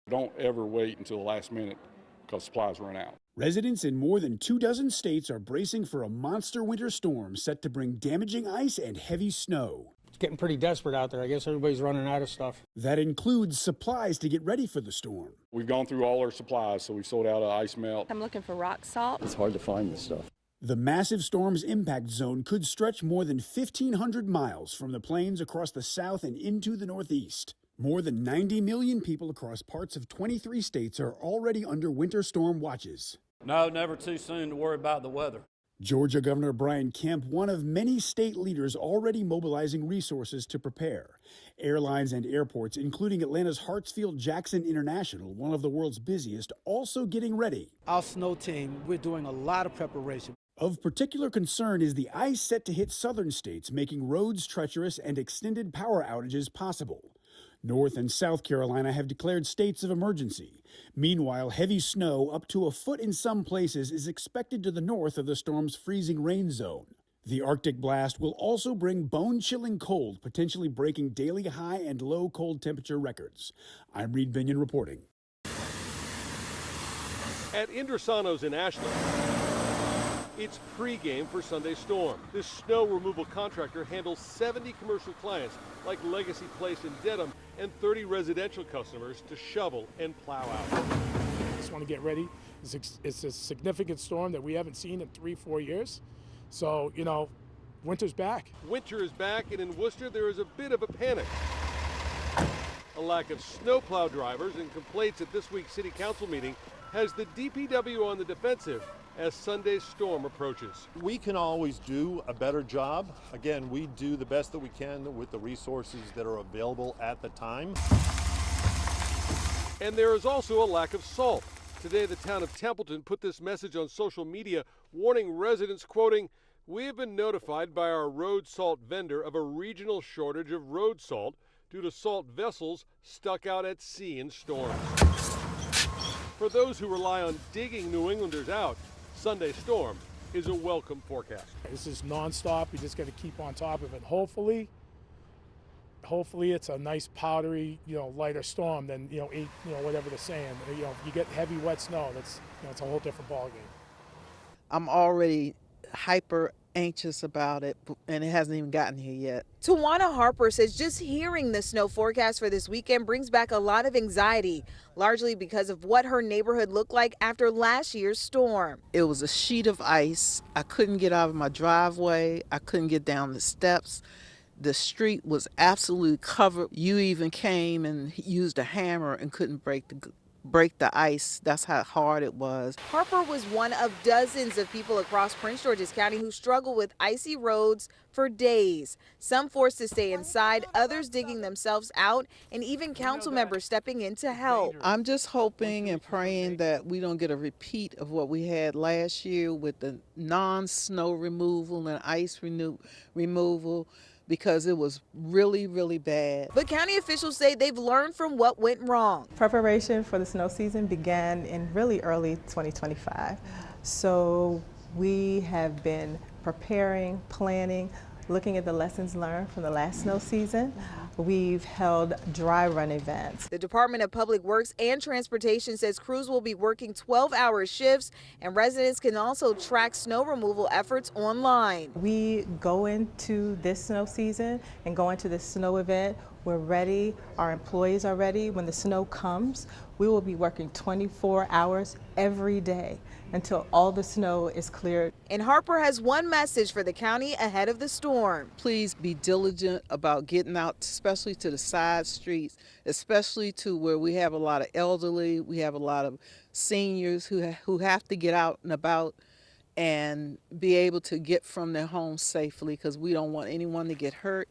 Don't ever wait until the last minute because supplies run out. Residents in more than 24 states are bracing for a monster winter storm set to bring damaging ice and heavy snow. It's getting pretty desperate out there. I guess everybody's running out of stuff. That includes supplies to get ready for the storm. We've gone through all our supplies, so we've sold out of ice melt. I'm looking for rock salt. It's hard to find this stuff. The massive storm's impact zone could stretch more than 1,500 miles from the plains across the south and into the northeast. More than 90 million people across parts of 23 states are already under winter storm watches. No, never too soon to worry about the weather. Georgia Governor Brian Kemp, one of many state leaders already mobilizing resources to prepare. Airlines and airports, including Atlanta's Hartsfield-Jackson International, one of the world's busiest, also getting ready. Our snow team, we're doing a lot of preparation. Of particular concern is the ice set to hit southern states, making roads treacherous and extended power outages possible. North and South Carolina have declared states of emergency. Meanwhile, heavy snow, up to a foot in some places, is expected to the north of the storm's freezing rain zone. The Arctic blast will also bring bone-chilling cold, potentially breaking daily high and low cold temperature records. I'm Reed Binion reporting. At Indrasano's in Ashland, it's pregame for Sunday Storm. This snow removal contractor handles 70 commercial clients like Legacy Place in Dedham and 30 residential customers to shovel and plow out. Just want to get ready. It's a significant storm that we haven't seen in 3-4 years. So, winter's back. Winter is back, and in Worcester there is a bit of a panic. A lack of snowplow drivers and complaints at this week's city council meeting has the DPW on the defensive as Sunday's storm approaches. We can always do a better job. Again, we do the best that we can with the resources that are available at the time. And there is also a lack of salt. Today, the town of Templeton put this message on social media, warning residents, quoting, "We have been notified by our road salt vendor of a regional shortage of road salt due to salt vessels stuck out at sea in storms." For those who rely on digging New Englanders out, Sunday storm is a welcome forecast. This is nonstop. We just got to keep on top of it. Hopefully it's a nice powdery, lighter storm than, whatever they're saying. You get heavy wet snow. That's, it's a whole different ballgame. I'm already hyper anxious about it, and it hasn't even gotten here yet. Tawana Harper says just hearing the snow forecast for this weekend brings back a lot of anxiety, largely because of what her neighborhood looked like after last year's storm. It was a sheet of ice. I couldn't get out of my driveway. I couldn't get down the steps. The street was absolutely covered. You even came and used a hammer and couldn't break the ice. That's how hard it was. Harper was one of dozens of people across Prince George's County who struggle with icy roads for days. Some forced to stay inside, others digging themselves out, and even council members stepping in to help. I'm just hoping and praying that we don't get a repeat of what we had last year with the non-snow removal and ice removal, because it was really, really bad. But county officials say they've learned from what went wrong. Preparation for the snow season began in really early 2025. So we have been preparing, planning, looking at the lessons learned from the last snow season. We've held dry run events. The Department of Public Works and Transportation says crews will be working 12-hour shifts, and residents can also track snow removal efforts online. We go into this snow season and go into this snow event. We're ready. Our employees are ready. When the snow comes, we will be working 24 hours every day until all the snow is cleared. And Harper has one message for the county ahead of the storm. Please be diligent about getting out, especially to the side streets, especially to where we have a lot of elderly, we have a lot of seniors who have to get out and about and be able to get from their homes safely, because we don't want anyone to get hurt.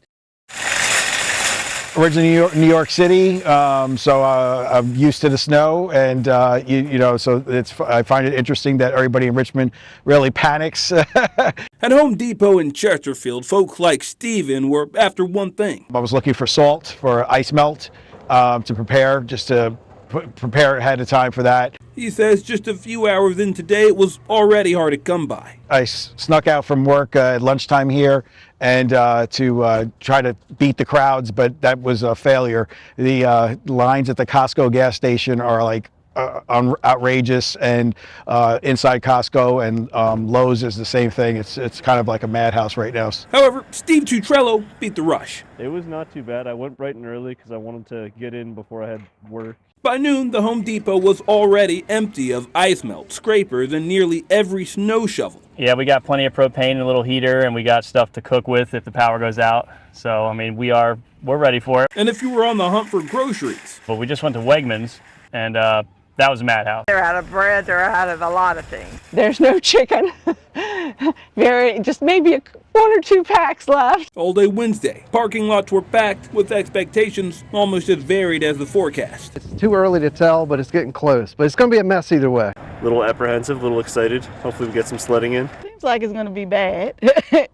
Originally New York City, so I'm used to the snow, and so I find it interesting that everybody in Richmond really panics. At Home Depot in Chesterfield, folks like Steven were after one thing. I was looking for salt for ice melt to prepare, just to prepare ahead of time for that. He says just a few hours in today, it was already hard to come by. I snuck out from work at lunchtime here and to try to beat the crowds, but that was a failure. The lines at the Costco gas station are like outrageous, and inside Costco and Lowe's is the same thing. It's kind of like a madhouse right now. However, Steve Tutrello beat the rush. It was not too bad. I went bright and early because I wanted to get in before I had work. By noon, the Home Depot was already empty of ice melt, scrapers, and nearly every snow shovel. Yeah, we got plenty of propane and a little heater, and we got stuff to cook with if the power goes out. So, I mean, we're ready for it. And if you were on the hunt for groceries. But we just went to Wegmans, and that was a madhouse. They're out of bread, they're out of a lot of things. There's no chicken. Just maybe one or two packs left. All day Wednesday, parking lots were packed with expectations almost as varied as the forecast. It's too early to tell, but it's getting close. But it's going to be a mess either way. A little apprehensive, a little excited. Hopefully we get some sledding in. Seems like it's going to be bad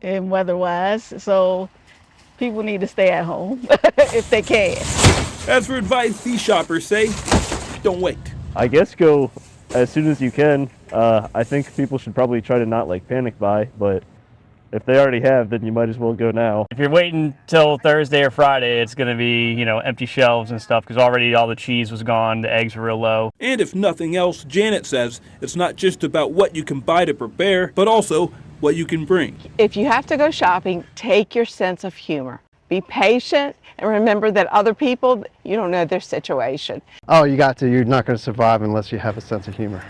and weather-wise, so people need to stay at home if they can. As for advice, these shoppers say, don't wait. I guess go as soon as you can. I think people should probably try to not panic buy, but if they already have, then you might as well go now. If you're waiting till Thursday or Friday, it's going to be, empty shelves and stuff because already all the cheese was gone, the eggs were real low. And if nothing else, Janet says it's not just about what you can buy to prepare, but also what you can bring. If you have to go shopping, take your sense of humor. Be patient and remember that other people, you don't know their situation. Oh, you got to. You're not going to survive unless you have a sense of humor.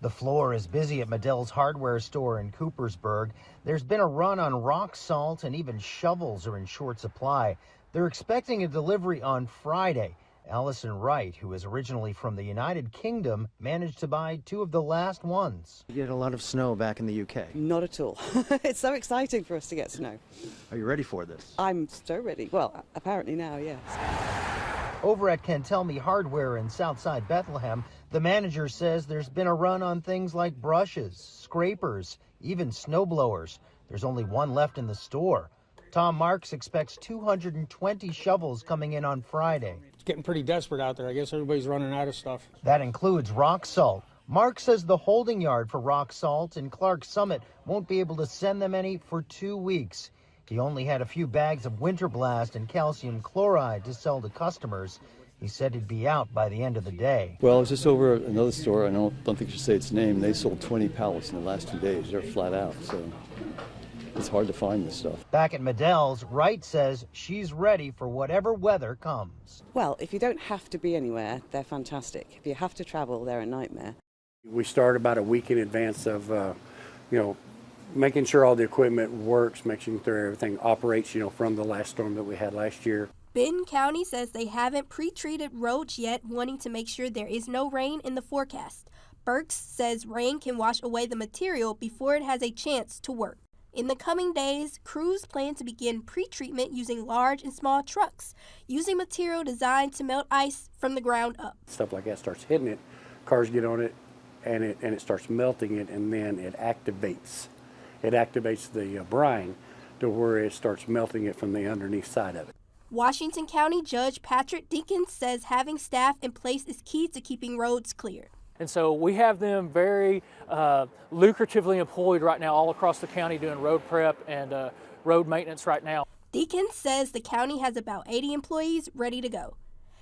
The floor is busy at Medell's hardware store in Coopersburg. There's been a run on rock salt and even shovels are in short supply. They're expecting a delivery on Friday. Allison Wright, who is originally from the United Kingdom, managed to buy two of the last ones. You get a lot of snow back in the UK. Not at all. It's so exciting for us to get snow. Are you ready for this? I'm so ready. Well, apparently now, yes. Over at Cantelme Hardware in Southside Bethlehem, the manager says there's been a run on things like brushes, scrapers, even snowblowers. There's only one left in the store. Tom Marks expects 220 shovels coming in on Friday. It's getting pretty desperate out there. I guess everybody's running out of stuff. That includes rock salt. Mark says the holding yard for rock salt in Clark Summit won't be able to send them any for 2 weeks. He only had a few bags of Winter Blast and calcium chloride to sell to customers. He said he'd be out by the end of the day. Well, I was just over at another store. I don't think I should say its name. They sold 20 pallets in the last 2 days. They're flat out, so it's hard to find this stuff. Back at Medell's, Wright says she's ready for whatever weather comes. Well, if you don't have to be anywhere, they're fantastic. If you have to travel, they're a nightmare. We start about a week in advance of, making sure all the equipment works, making sure everything operates, from the last storm that we had last year. Benton County says they haven't pre-treated roads yet, wanting to make sure there is no rain in the forecast. Burks says rain can wash away the material before it has a chance to work. In the coming days, crews plan to begin pre-treatment using large and small trucks, using material designed to melt ice from the ground up. Stuff like that starts hitting it, cars get on it, and it starts melting it, and then it activates. It activates the brine to where it starts melting it from the underneath side of it. Washington County Judge Patrick Dinkins says having staff in place is key to keeping roads clear. And so we have them very lucratively employed right now all across the county doing road prep and road maintenance right now. Dinkins says the county has about 80 employees ready to go.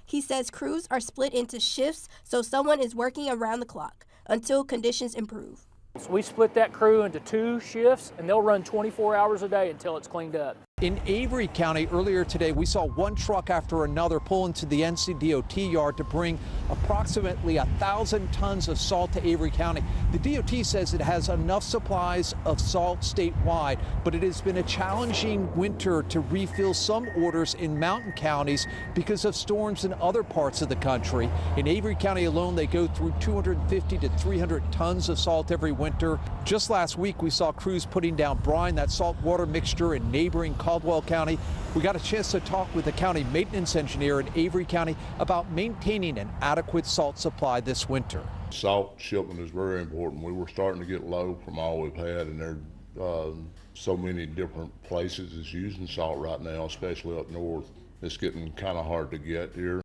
He says crews are split into shifts, so someone is working around the clock until conditions improve. So we split that crew into 2 shifts, and they'll run 24 hours a day until it's cleaned up. In Avery County earlier today, we saw one truck after another pull into the NCDOT yard to bring approximately 1,000 tons of salt to Avery County. The DOT says it has enough supplies of salt statewide, but it has been a challenging winter to refill some orders in mountain counties because of storms in other parts of the country. In Avery County alone, they go through 250 to 300 tons of salt every winter. Just last week, we saw crews putting down brine, that salt water mixture, in neighboring Caldwell County. We got a chance to talk with the county maintenance engineer in Avery County about maintaining an adequate salt supply this winter. Salt shipment is very important. We were starting to get low from all we've had, and there are so many different places is using salt right now, especially up north. It's getting kind of hard to get here.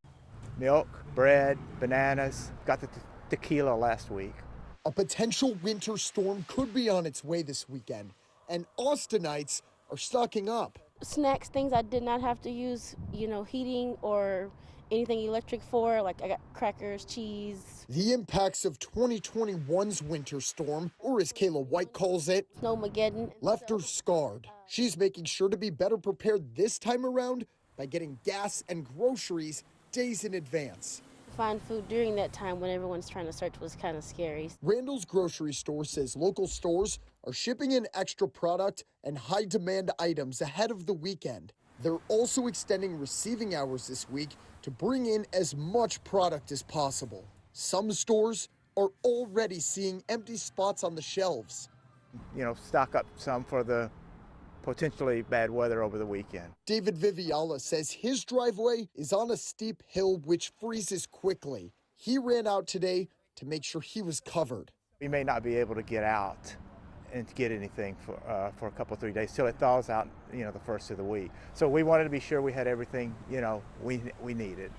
milk, bread, bananas. Got the tequila last week. A potential winter storm could be on its way this weekend, and Austinites are stocking up. Snacks, things I did not have to use, heating or anything electric for, like I got crackers, cheese. The impacts of 2021's winter storm, or as Kayla White calls it, Snowmageddon, left her scarred. She's making sure to be better prepared this time around by getting gas and groceries days in advance. Find food during that time when everyone's trying to search was kind of scary. Randall's grocery store says local stores are shipping in extra product and high demand items ahead of the weekend. They're also extending receiving hours this week to bring in as much product as possible. Some stores are already seeing empty spots on the shelves. Stock up some for the potentially bad weather over the weekend. David Viviala says his driveway is on a steep hill which freezes quickly. He ran out today to make sure he was covered. We may not be able to get out and to get anything for a couple, 3 days till it thaws out, the first of the week. So we wanted to be sure we had everything, we needed.